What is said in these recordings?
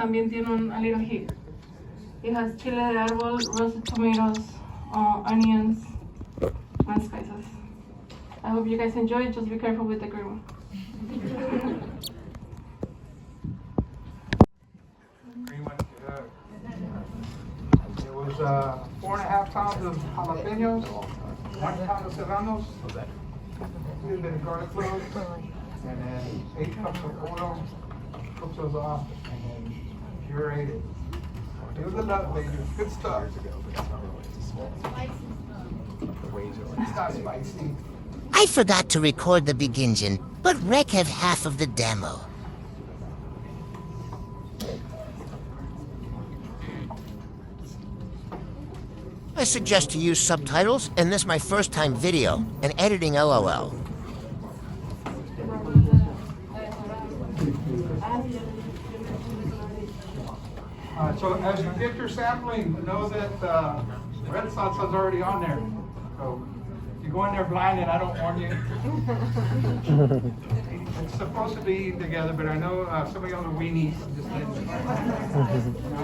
también tiene a little heat. It has chile de árbol, roasted tomatoes, onions, and spices. I hope you guys enjoy it. Just be careful with the green one. Green one, good. It was 4.5 pounds of jalapenos, 1 pound of serranos, a little bit of garlic cloves, and then 8 cups of oil. Cook those off and then curate it. It was a lot, baby. Good stuff. It's not spicy. I forgot to record the beginning, but Rec have half of the demo. I suggest to use subtitles, and this is my first time video, and editing LOL. So as you get your sampling, know that red salsa is already on there. So if you go in there blind and I don't warn you. It's supposed to be eaten together, but I know some of y'all are weenies. Just didn't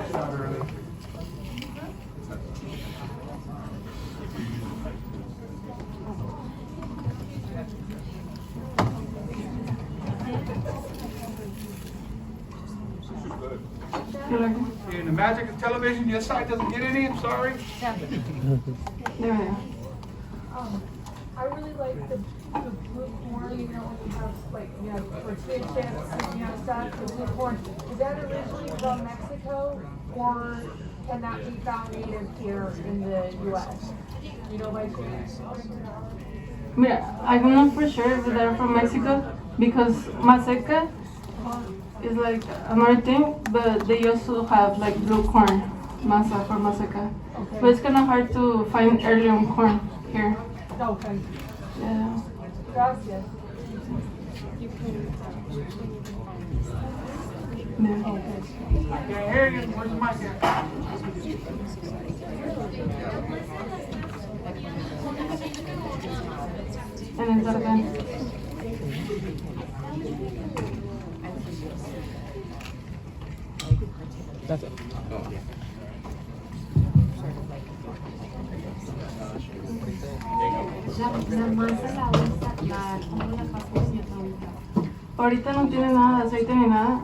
start early. In the magic of television, your side doesn't get any, I'm sorry. There we are. I really like the blue corn, you know, when you have like, you know, tortilla chips and you know stuff, the blue corn. Is that originally from Mexico or can that be found native here in the US? You know, by chance? Yeah, I'm not for sure if they're from Mexico because maseca is like another thing, but they also have like blue corn masa for maseca. Okay. But it's kind of hard to find heirloom corn here. Okay. Yeah. Gracias. Yeah. Okay, here you go. Where's the mic at? And it's again. That's it. Ahorita no tiene nada de aceite ni nada,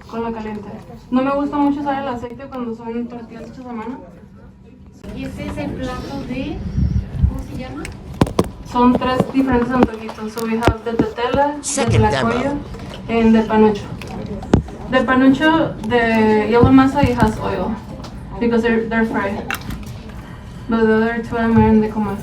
con lo caliente. No me gusta mucho usar el aceite cuando son tortillas hechas a mano. Y este es el plato de, ¿cómo se llama? Son 3 diferentes antojitos. So we have the tetela, the Second tlacoyo, demo. and the panucho. The panucho, the yellow masa, it has oil because they're fried. But the other 2 I'm wearing the comal.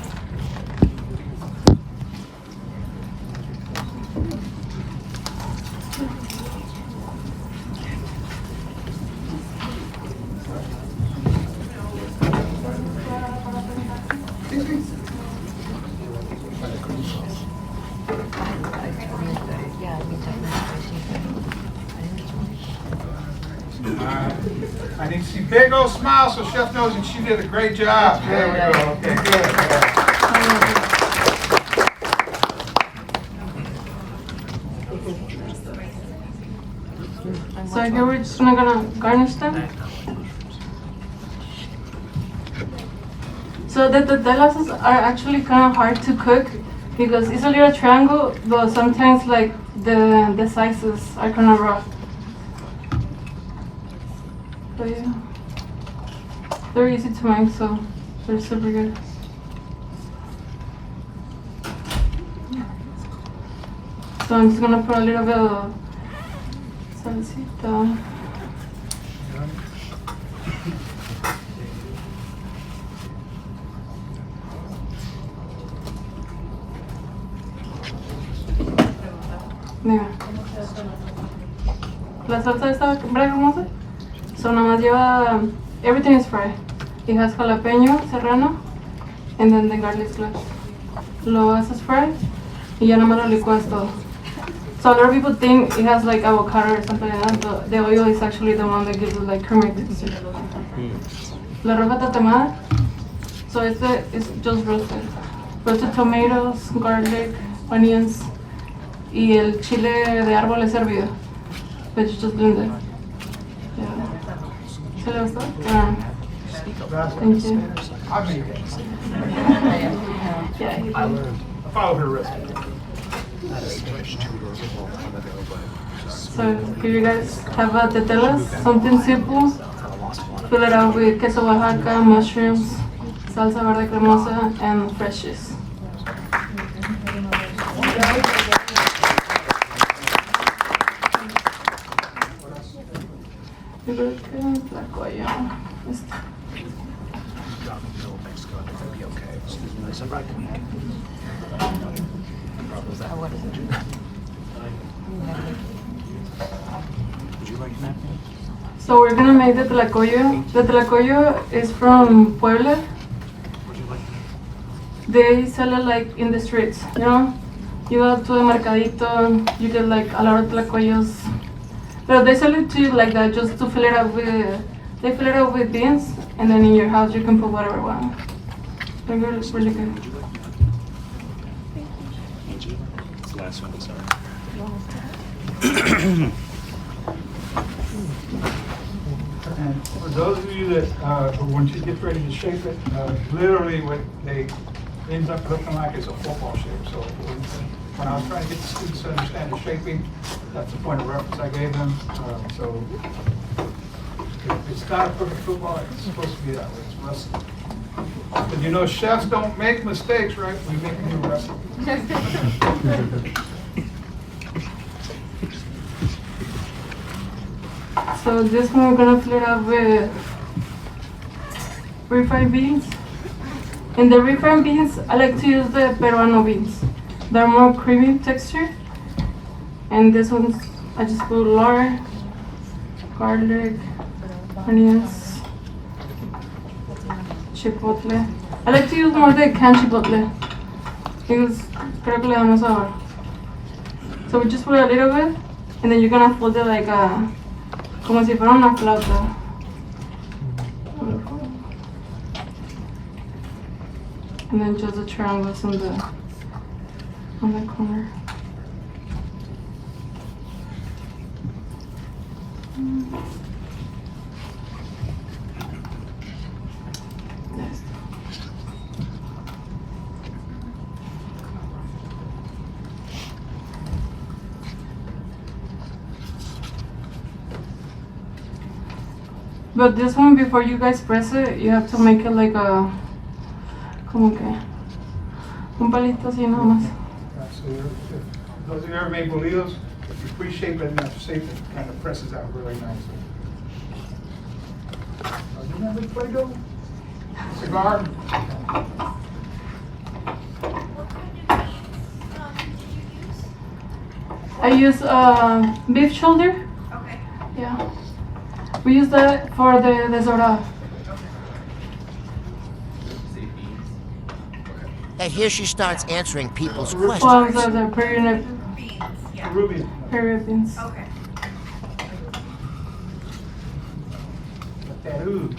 I need to see big old smile so Chef knows that she did a great job. There we go. Okay, good. So here we're just gonna garnish them. So the tetelas are actually kind of hard to cook because it's a little triangle, but sometimes like the sizes are kind of rough. But yeah, they're easy to make, so they're super good. So I'm just gonna put a little bit of salsita. Mira. La salsa esta hermosa. So nada más lleva, everything is fried. It has jalapeño, serrano, and then the garlic cloves. Lo haces fried y ya nada más lo licuas todo. So a lot of people think it has like avocado or something like that, but the oil is actually the one that gives it like creamy texture. La roja tatemada. So este is just roasted. Roasted tomatoes, garlic, onions y el chile de árbol es hervido. but you just blend it. Yeah. ¿Se le gustó? Thank you. I made it. Yeah, he did. I followed her recipe. So here you guys have tetelas, something simple. Fill it out with queso Oaxaca, mushrooms, salsa verde cremosa, and fresh cheese. Yo creo que tlacoyo. So we're gonna make the tlacoyo. The tlacoyo is from Puebla. They sell it like in the streets, you know? You go to a mercadito, you get like a lot of tlacoyos. But they sell it to you like that, just to fill it up with, they fill it up with beans, and then in your house you can put whatever you want. They're really good. It's the last one, sorry. And for those of you that, when she gets ready to shape it, literally what they ends up looking like is a football shape. So when I was trying to get the students to understand the shaping, that's the point of reference I gave them. So it's not a perfect football, it's supposed to be that way, it's rustic. But you know, chefs don't make mistakes, right? We make new recipes. So this one we're gonna fill it up with refined beans. In the refined beans, I like to use the Peruano beans. They're more creamy texture. And this one's, I just put lard, garlic, onions, chipotle. I like to use more the canned chipotle because creo que le da más sabor. So we just put a little bit, and then you're gonna fold it like a, como si fuera una flauta. And then just the triangles on the corner. Yes. But this one, before you guys press it, you have to make it like a, como que, un palito así nada más. So those of you who ever made bolillos, if you pre-shape it enough shape, it kind of presses out really nicely. Do you remember the Play-Doh? Cigar? I use beef shoulder. Okay. Yeah. We use that for the desora. And here she starts answering people's Well, questions. the Peruvian Beans, yeah. Ruby. beans. Okay. That ooh.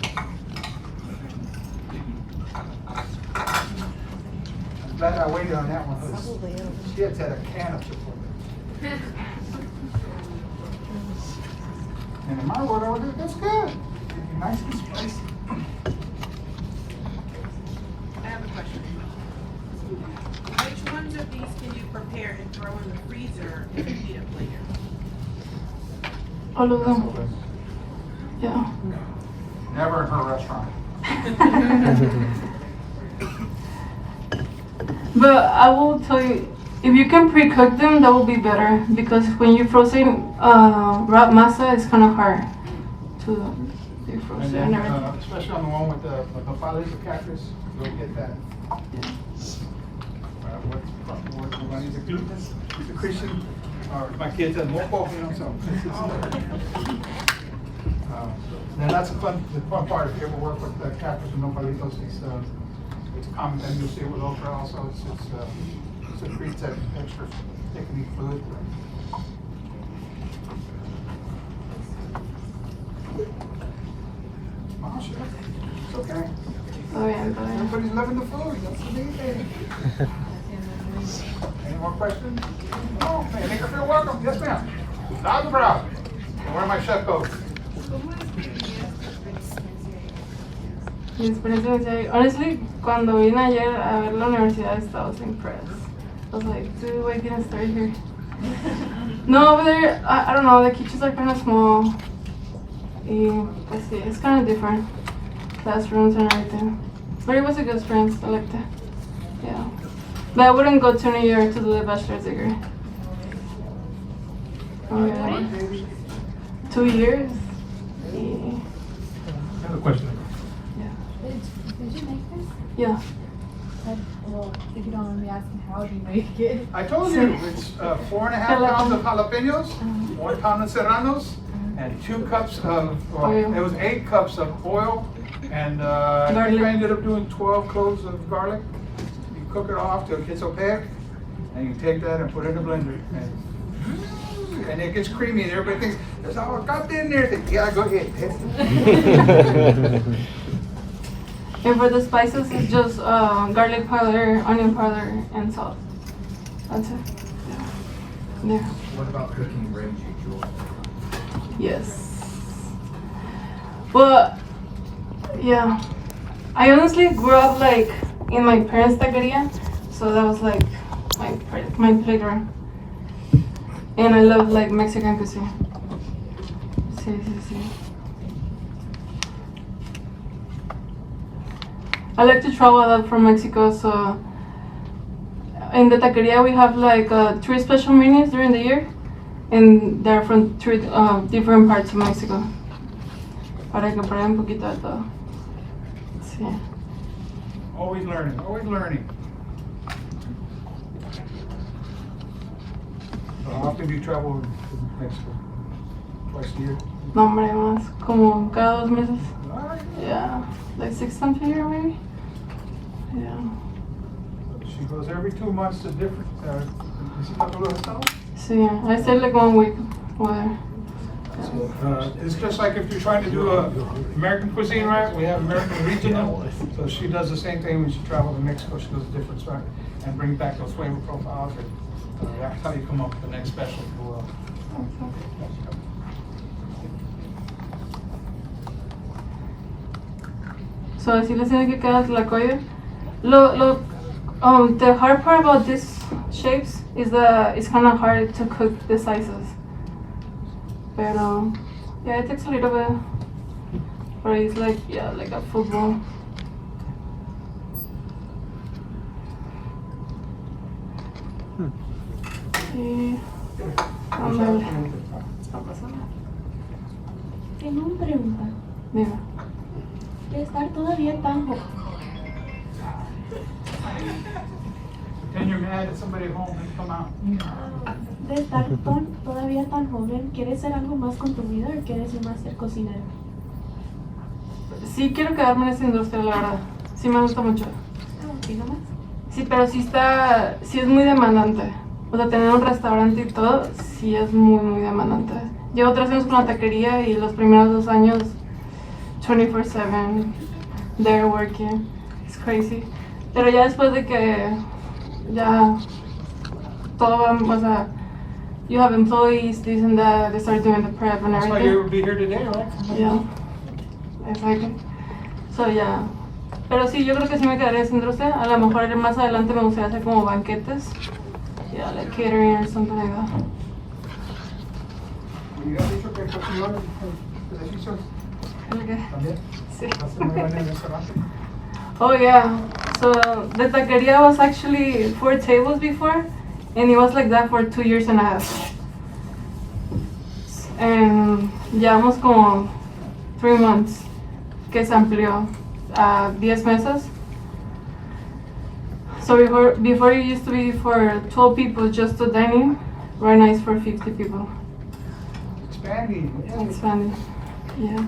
I'm glad I waited on that one. She had a can of support. And in my world, I would do that's good. Nice and spicy. I have a question. Which ones of these can you prepare and throw in the freezer if you need it later? All of them. Yeah. Never in her restaurant. But I will tell you, if you can pre-cook them, that will be better because when you're frozen wrap masa, it's kind of hard to defrost And it then, and everything. especially on the one with the nopales, the cactus, you'll get that. What's the one? Is it gluten? Secretion? Or my kids have mopo, you know, so. And that's the fun part. If you ever work with cactus and nopalitos, it's a common thing. You'll see it with okra also. It secretes that extra thickening fluid. Oh, sure. It's okay. Oh yeah, Everybody's loving the food. That's the main thing. Any more questions? Oh, man, make her feel welcome. Yes, ma'am. Loud and proud. And where my chef goes? Mi experiencia inicial, honestly, cuando vine ayer a ver la universidad, I was impressed. I was like, dude, why didn't I start here? No, over there, I don't know, the kitchens are kind of small. Y, pues sí, it's kind of different. Classrooms and everything. But it was a good experience, I liked it. Yeah. But I wouldn't go to New York to do the bachelor's degree. Oh, yeah. 2 years. Yeah. I have a question. Did you make this? Yeah. Well, if you don't mind me asking, how do you make it? I told you, it's 4.5 pounds of jalapenos, 1 pound of serranos, and 2 cups of, well, Oil. it was 8 cups of oil, and I think I ended up doing 12 cloves of garlic. You cook it off till it gets opaque, and you take that and put it in a blender, and it gets creamy, and everybody thinks, there's all got in there. Think, yeah, go ahead. And for the spices, it's just garlic powder, onion powder, and salt. That's it. Yeah. What about cooking red jewel? Yes. Well, yeah. I honestly grew up like in my parents' taqueria, so that was like my playground. And I love like Mexican cuisine. Sí, sí, sí. I like to travel a lot from Mexico, so in the taqueria we have like 3 special menus during the year, and they're from 3 different parts of Mexico. Para que prueben un poquito de todo. Sí. Always learning, always learning. So how often do you travel to Mexico? Twice a year? No, hombre, más como cada 2 meses. Alright. Yeah, like 6 times a year maybe. Yeah. She goes every 2 months to different, Sí, I stayed like 1 week over there. it's just like if you're trying to do American cuisine, right? We have American regional. So she does the same thing when she travels to Mexico. She does a different spot and brings back those flavor profiles. And that's how you come up with the next special. So así les tiene que quedar la colla. The hard part about these shapes is that it's kind of hard to cook the sizes. Pero yeah, it takes a little bit. But it's like, yeah, like a football. Sí. Ándale. No pasa nada. Tengo una pregunta. Dime. De estar todavía tan joven, Pretend you're mad at somebody at home and come out. de estar todavía tan joven, ¿quieres hacer algo más con tu vida o quieres más ser cocinero? Sí quiero quedarme en esta industria, la verdad. Sí me gusta mucho. ¿Sí nomás? Sí, pero sí es muy demandante. O sea, tener un restaurante y todo, sí es muy, muy demandante. Llevo 3 años con la taquería y los primeros 2 años 24/7 there working. It's crazy. Pero ya después de que ya todo va, o sea, you have employees, this and that, they start doing the prep and That's why everything. you would be here today, right? Yeah, exactly. So yeah. Pero sí, yo creo que sí me quedaría sin industria. A lo mejor más adelante me gustaría hacer como banquetes. Yeah, like catering or something like that. ¿Y has dicho que cocinó los ejercicios Okay. también? Sí. ¿Hace muy bien en el restaurante? Oh yeah. So the taqueria was actually 4 tables before, and it was like that for 2 years and a half. And llevamos como 3 months que se amplió a 10 mesas. So before it used to be for 12 people just to dining. Right now it's for 50 people. Expanding. Expanding. Yeah.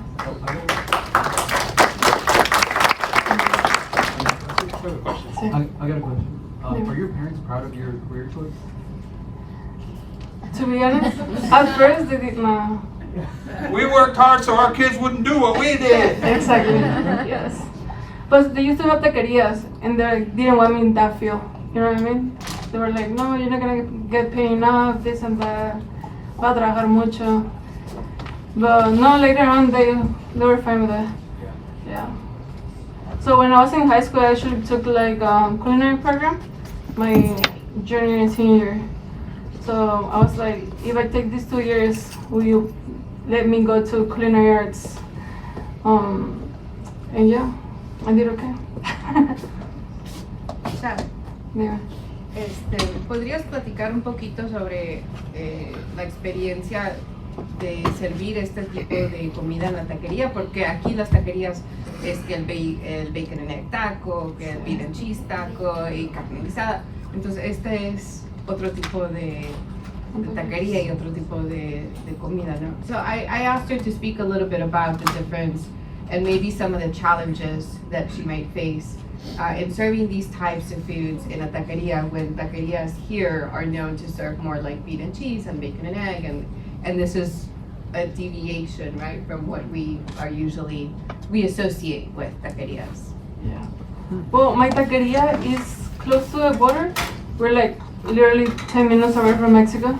Sí. I got a question. Yeah. Are your parents proud of your career choice? To be honest, at first they did not. We worked hard so our kids wouldn't do what we did. Exactly. Yes. But they used to have taquerias, and they didn't want me in that field. You know what I mean? They were like, no, you're not gonna get paid enough, this and that. Va a trabajar mucho. But no, later on they were fine with it. Yeah. So when I was in high school, I actually took like culinary program, my junior and senior year. So I was like, if I take these 2 years, will you let me go to culinary arts? And yeah, I did okay. Sabe, Dime. ¿Podrías platicar un poquito sobre la experiencia de servir este tipo de comida en la taquería? Porque aquí las taquerías es que el bacon and egg taco, que el beef and cheese taco y carne guisada. Entonces este es otro tipo de taquería y otro tipo de comida, ¿no? So I asked her to speak a little bit about the difference and maybe some of the challenges that she might face in serving these types of foods in a taqueria, when taquerias here are known to serve more like beef and cheese and bacon and egg, and this is a deviation, right, from what we associate with taquerias. Yeah. Well, my taqueria is close to the border. We're like literally 10 minutes away from Mexico.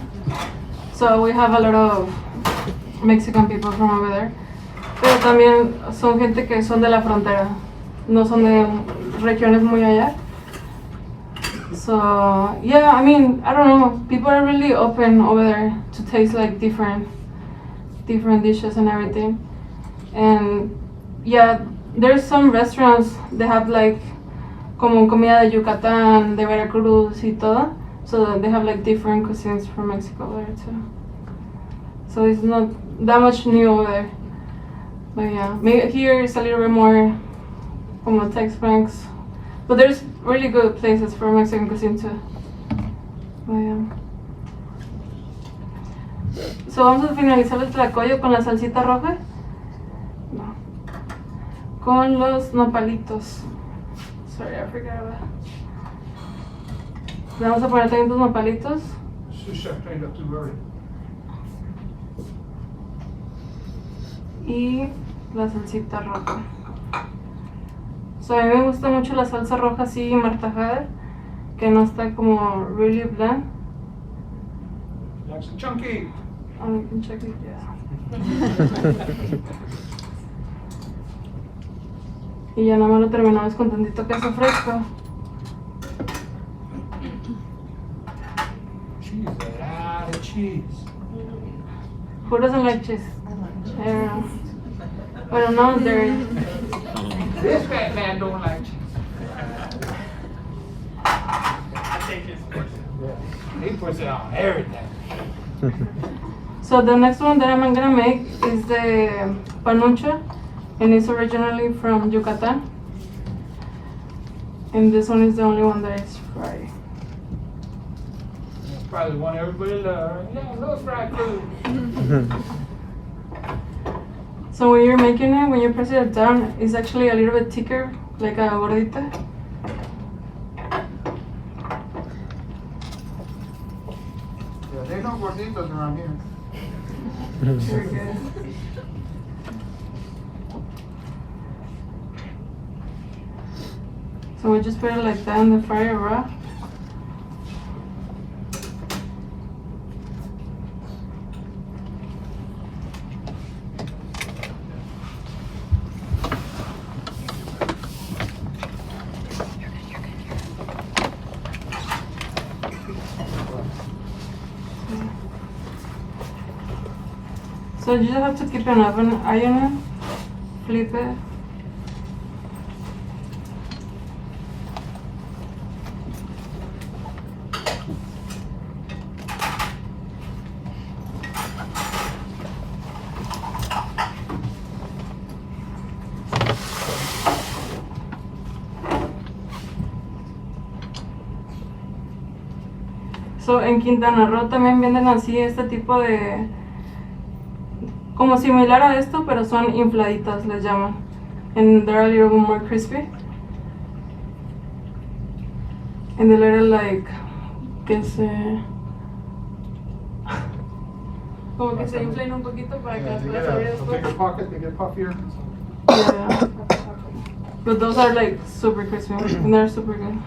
So we have a lot of Mexican people from over there. Pero también son gente que son de la frontera. No son de regiones muy allá. So, yeah, I mean, I don't know. People are really open over there to taste like different dishes and everything. And yeah, there's some restaurants that have like como comida de Yucatán, de Veracruz y todo. So they have like different cuisines from Mexico there too. So it's not that much new over there. But yeah, maybe here it's a little bit more como Tex-Mex. But there's really good places for Mexican cuisine too. But yeah. So vamos a finalizar el tlacoyo con la salsita roja. No. Con los nopalitos. Sorry, I forgot about it. Le vamos a poner también tus nopalitos. Chef trained up too early. Y la salsita roja. So, a mí me gusta mucho la salsa roja así martajada, que no está como really bland. Nice and chunky. Oh, you can check it, yeah. Y ya nada más lo terminamos con tantito queso fresco. Cheese, a lot of cheese. Who doesn't like cheese? I don't know. But no, there. This fat man don't like cheese. I take his portion. Yeah. He puts it on everything. So the next one that I'm gonna make is the panucha, and it's originally from Yucatan. And this one is the only one that is fried. That's probably the one everybody loves. Yeah, love fried food. So when you're making it, when you press it down, it's actually a little bit thicker, like a gordita. Yeah, they no gorditos around here. Very good. So we just put it like that in the fryer raw. So you just have to keep an oven iron, flip it. So en Quintana Roo también venden así este tipo de, como similar a esto, pero son infladitas, les llaman. And they're a little bit more crispy. And they're little like, que se, como que se inflen un poquito para que Yeah, las they puedas get abrir a después. bigger pocket, they get puffier. Yeah. But those are like super crispy and they're super good.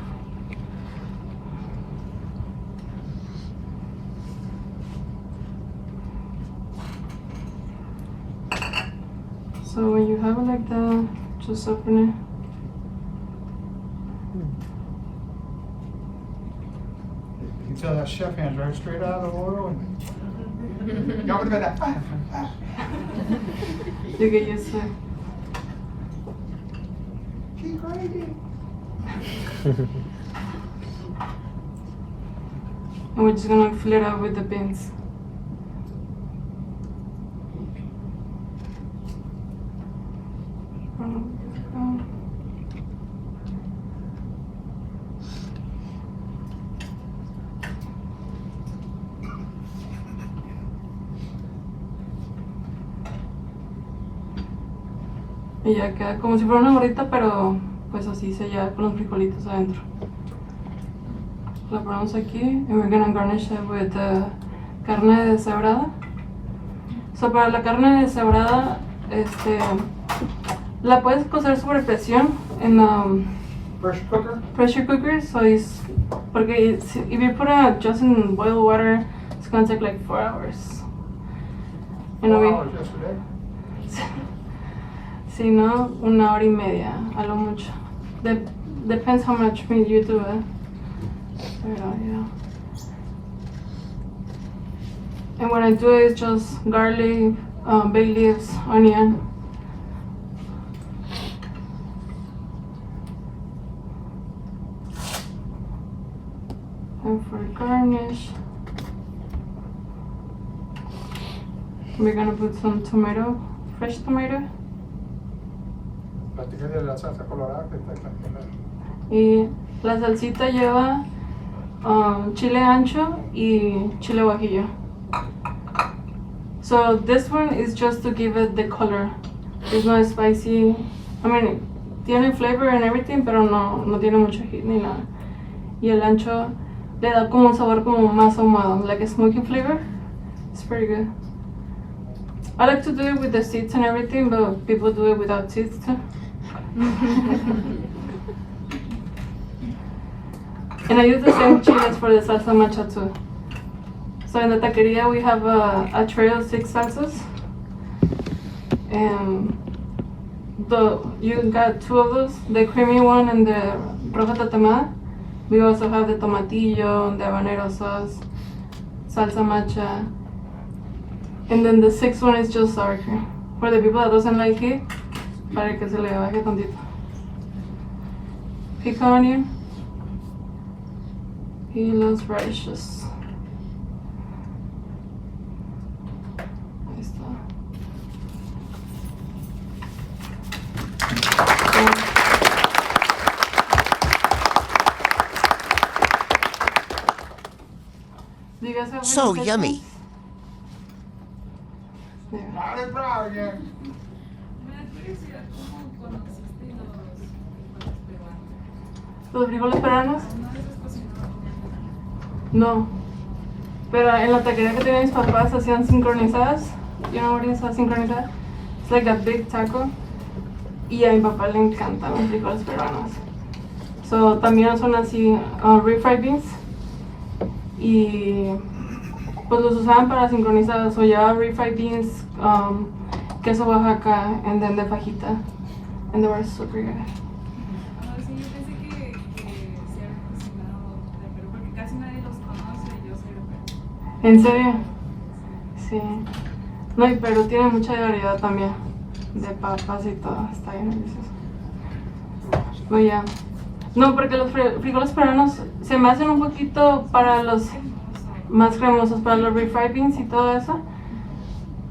So when you have it like that, just open it. You can tell that chef hands right straight out of the oil and y'all would have been that. You get used to it. She's crazy. And we're just gonna fill it up with the beans. Y ya queda como si fuera una gorrita, pero pues así sellada con los frijolitos adentro. La ponemos aquí and we're gonna garnish it with carne deshebrada. So para la carne deshebrada, la puedes cocer sobre presión en Pressure cooker? pressure cooker. So it's, porque if you put it just in boiled water, it's gonna take like 4 hours. 4 hours yesterday. Si no, 1 hora y media, a lo mucho. Depends how much meat you do. Pero, yeah. And what I do is just garlic, bay leaves, onion. And for garnish, we're gonna put some tomato, fresh tomato. Platícale de la salsa colorada que está aquí. Y la salsita lleva chile ancho y chile guajillo. So this one is just to give it the color. It's not spicy. I mean, tiene flavor and everything, pero no tiene mucho heat ni nada. Y el ancho le da como un sabor como más ahumado, like a smoky flavor. It's pretty good. I like to do it with the seeds and everything, but people do it without seeds too. And I use the same chiles for the salsa macha too. So in the taqueria we have a tray of 6 salsas. And you got 2 of those, the creamy one and the roja tatemada. We also have the tomatillo, the habanero sauce, salsa macha. And then the 6th one is just sour cream. For the people that doesn't like it, para que se le baje tantito. Pico onion y los radishes. Ahí está. Do you guys have So any yummy. questions? There. Not as proud again. ¿Los frijoles peruanos? No. Pero en la taquería que tenían mis papás hacían sincronizadas. You know what is a sincronizada? It's like a big taco. Y a mi papá le encantan los frijoles peruanos. So también son así refried beans. Y pues los usaban para sincronizadas. So llevaba refried beans, queso Oaxaca, and then de fajita. And they were super good. Sí, yo pensé que se había cocinado de Perú porque casi nadie los conoce y yo soy de Perú. ¿En serio? Sí. No, y Perú tiene mucha variedad también. De papas y todo. Está bien delicioso. Pues ya. No, porque los frijoles peruanos se me hacen un poquito para los más cremosos, para los refried beans y todo eso.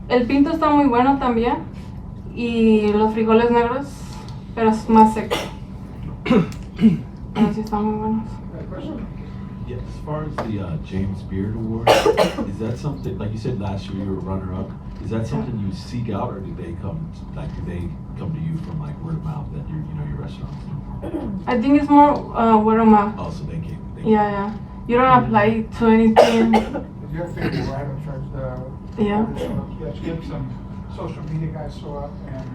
El pinto está muy bueno también. Y los frijoles negros, pero es más seco. Pero sí están muy buenos. Yeah, as far as the James Beard Award, is that something, like you said last year you were runner-up, is that something you seek out, or do they come to you from like word of mouth that your restaurant? I think it's more word of mouth. Oh, so they came. Yeah. You don't apply to anything. You're favorable, right? I'm sure. Yeah. Yeah, she get some social media guys show up and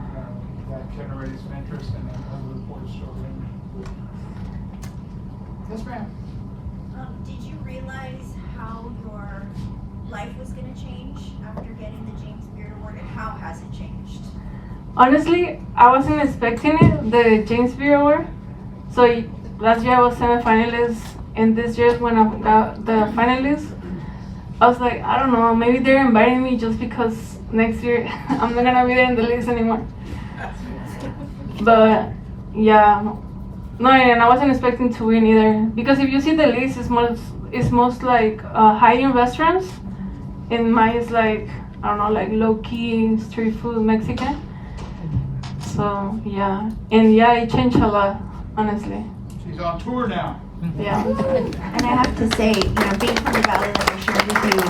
that generated some interest and then other reporters show in. Yes, ma'am. Did you realize how your life was going to change after getting the James Beard Award, and how has it changed? Honestly, I wasn't expecting it, the James Beard Award. So last year I was semi-finalist, and this year when I got the finalist, I was like, I don't know, maybe they're inviting me just because next year I'm not gonna be there in the list anymore. But yeah, no, and I wasn't expecting to win either, because if you see the list, it's most like high-end restaurants, and mine is like, I don't know, like low-key street food Mexican. So yeah, and yeah, it changed a lot, honestly. She's on tour now. Yeah. And I have to say, being from the valley, like I shared with you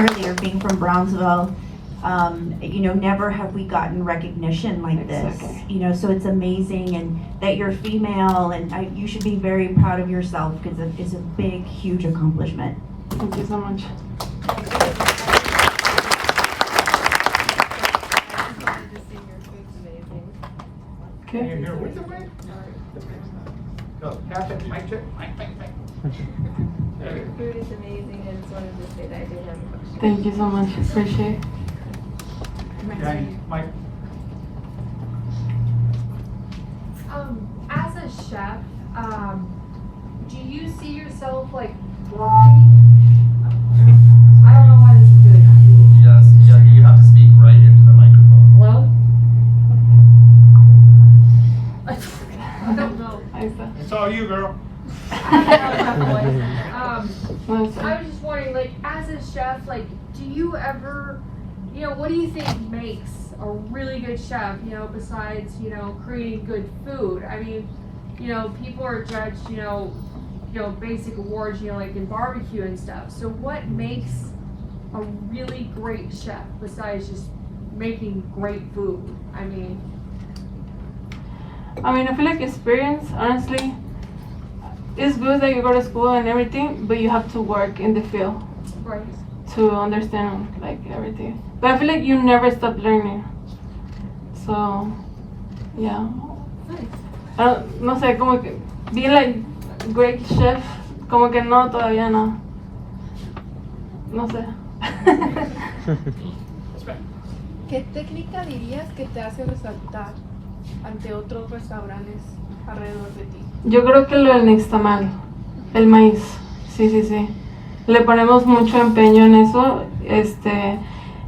earlier, being from Brownsville, never have we gotten recognition like this. Exactly. So it's amazing, and that you're female, and you should be very proud of yourself, because it's a big, huge accomplishment. Thank you so much. Can you Okay. hear with the mic? Go, catch it, mic check, mic. Food is amazing, and just wanted to say that I did have a question. Thank you so much. Appreciate it. Yeah, Mike. As a chef, do you see yourself like working? I don't know why this is good. Yes, you have to speak right into the microphone. Well, I don't know. It's all you, girl. I No, was just wondering, like, as a chef, like, do you ever, what do you think makes a really good chef, besides, creating good food? I mean, people are judged, basic awards, like in barbecue and stuff. So what makes a really great chef besides just making great food? I feel like experience, honestly. It's good that you go to school and everything, but you have to work in the field right. to understand like everything. But I feel like you never stop learning. So, yeah. No sé, como que being like great chef, como que no, todavía no. No sé. ¿Qué técnica dirías que te hace resaltar ante otros restaurantes alrededor de ti? Yo creo que lo del nixtamal, el maíz, sí. Le ponemos mucho empeño en eso.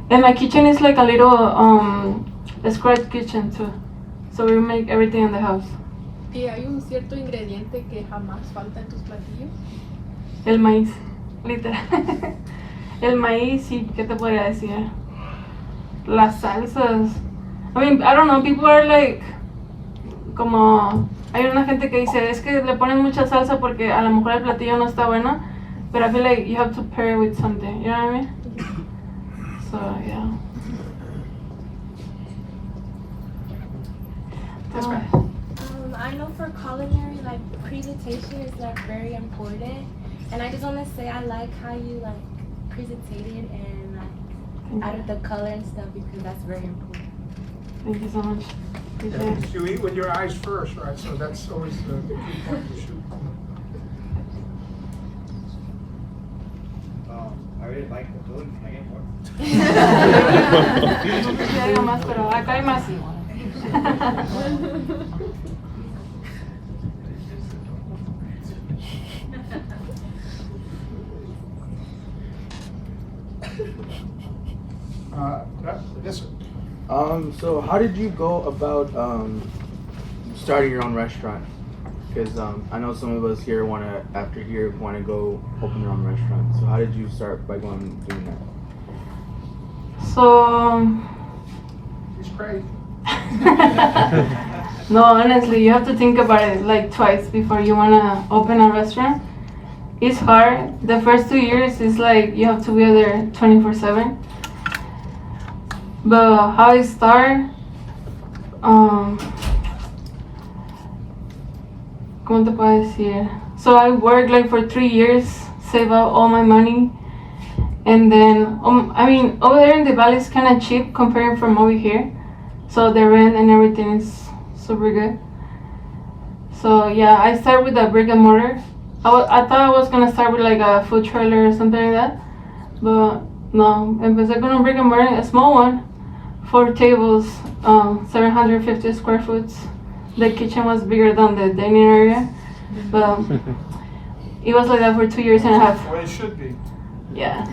And my kitchen is like a little a scratch kitchen too. So we make everything in the house. ¿Y hay un cierto ingrediente que jamás falta en tus platillos? El maíz, literal. El maíz, sí, ¿qué te podría decir? Las salsas. I don't know, people are like, como, hay una gente que dice, es que le ponen mucha salsa porque a lo mejor el platillo no está bueno, but I feel like you have to pair it with something, you know what I mean? So, yeah. I know for culinary, like, presentation is like very important, and I just want to say I like how you like presented it and like added the color and stuff, because that's very important. Thank you so much. Appreciate it. You eat with your eyes first, right? So that's always the key point to shoot. I really like the food. Can I get more? No sé si hay algo más, pero acá hay más. Yes, So how did you go about starting your own restaurant? Because I know some of us here want to go open their own restaurant. So how did you start by doing that? So, he's crazy. no, honestly, you have to think about it like twice before you want to open a restaurant. It's hard. The first 2 years is like you have to be there 24/7. But how I start, ¿cómo te puedo decir? So I worked like for 3 years, save out all my money, and then over there in the valley is kind of cheap comparing from over here. So the rent and everything is super good. So yeah, I started with a brick and mortar. I thought I was gonna start with like a food trailer or something like that, but no, empecé con un brick and mortar, a small one, 4 tables, 750 square foot. The kitchen was bigger than the dining area, but it was like that for 2 years and a half. That's the way it should be. Yeah.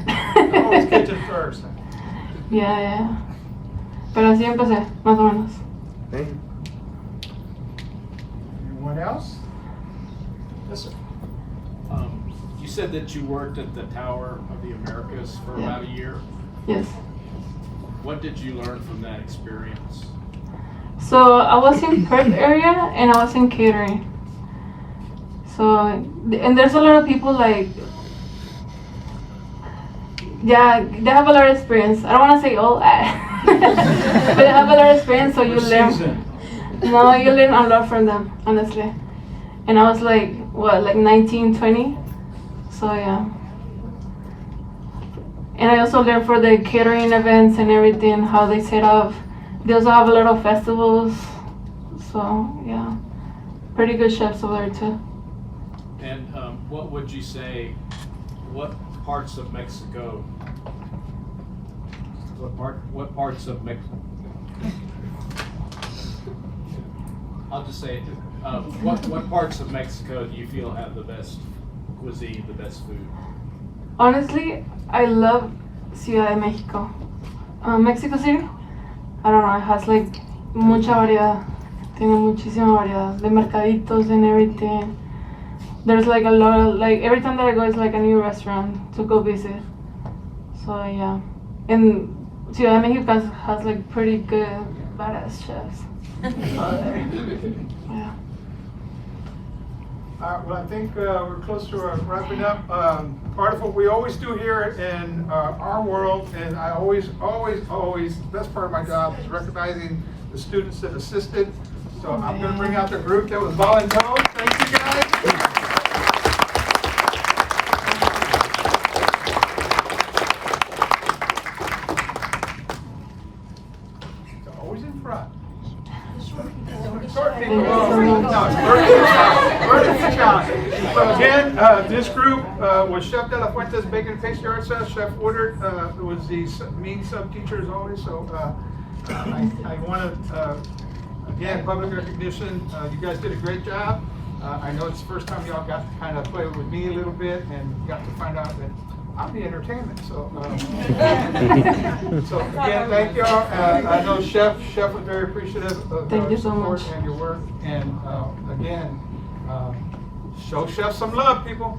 Always kitchen first. Yeah. Pero así empecé, más o menos. Thank you. Anyone else? Yes, sir. You said that you worked at the Tower of the Americas for about a year. Yes. What did you learn from that experience? So I was in prep area and I was in catering. So, and there's a lot of people like, yeah, they have a lot of experience. I don't want to say all, but they have a lot of experience, so you learn. No, you learn a lot from them, honestly. And I was like, what, like 19, 20? So yeah. And I also learned for the catering events and everything, how they set up. They also have a lot of festivals. So yeah, pretty good chefs over there too. And what would you say, what parts of Mexico, what parts of Mexico, I'll just say, what parts of Mexico do you feel have the best cuisine, the best food? Honestly, I love Ciudad de Mexico. Mexico City, I don't know, it has like mucha variedad. Tiene muchísima variedad de mercaditos and everything. There's like a lot of, like every time that I go it's like a new restaurant to go visit. So yeah. And Ciudad de Mexico has like pretty good badass chefs. Yeah. Well, I think we're close to wrapping up. Part of what we always do here in our world, and I always, the best part of my job is recognizing the students that assisted. So I'm going to bring out the group that was voluntold. Thank you guys. It's always in front. Short people. No, vertical challenge. So again, this group was Chef De La Fuente's Bacon and Pastry Arts. Chef Woodard was the main sub teacher as always. So I want to again public recognition. You guys did a great job. I know it's the first time y'all got to kind of play with me a little bit and got to find out that I'm the entertainment. So, so again, thank y'all. I know Chef was very appreciative of your support and your work. And again, show Chef some love, people.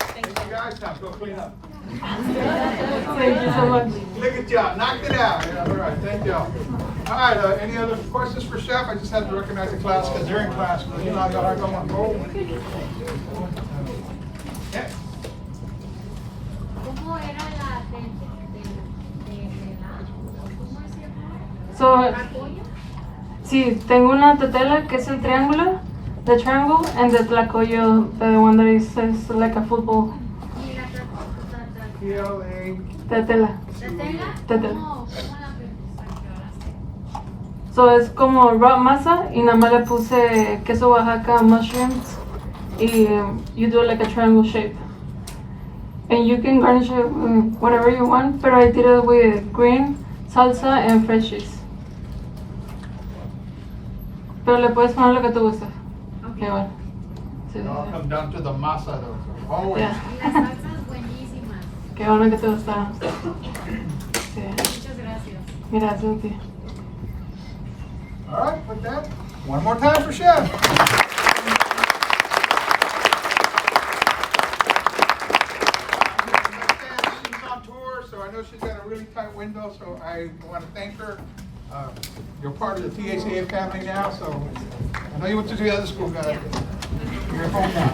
Thank you guys. Now go clean up. Thank you so much. Look at y'all, knocked it out. Yeah, all right, thank y'all. All right, any other questions for Chef? I just have to recognize the class because they're in class. You know, y'all are going to go. Yeah. So, sí, tengo una tetela que es el triángulo, the triangle, and the tlacoyo, the one that is like a football. Tetela. Tetela. So es como raw masa y nada más le puse queso Oaxaca, mushrooms, y you do like a triangle shape. And you can garnish it with whatever you want, but I did it with green, salsa, and fresh cheese. Pero le puedes poner lo que tú gustes. Okay. Igual. Sí, It all comes down to the masa though. So always. Yeah. Qué bueno que te gustaron. Sí. Muchas gracias. Gracias a ti. All right, with that, one more time for Chef. She's on tour, so I know she's got a really tight window, so I want to thank her. You're part of the THCA family now, so I know you went to the other school, guys. You're home now.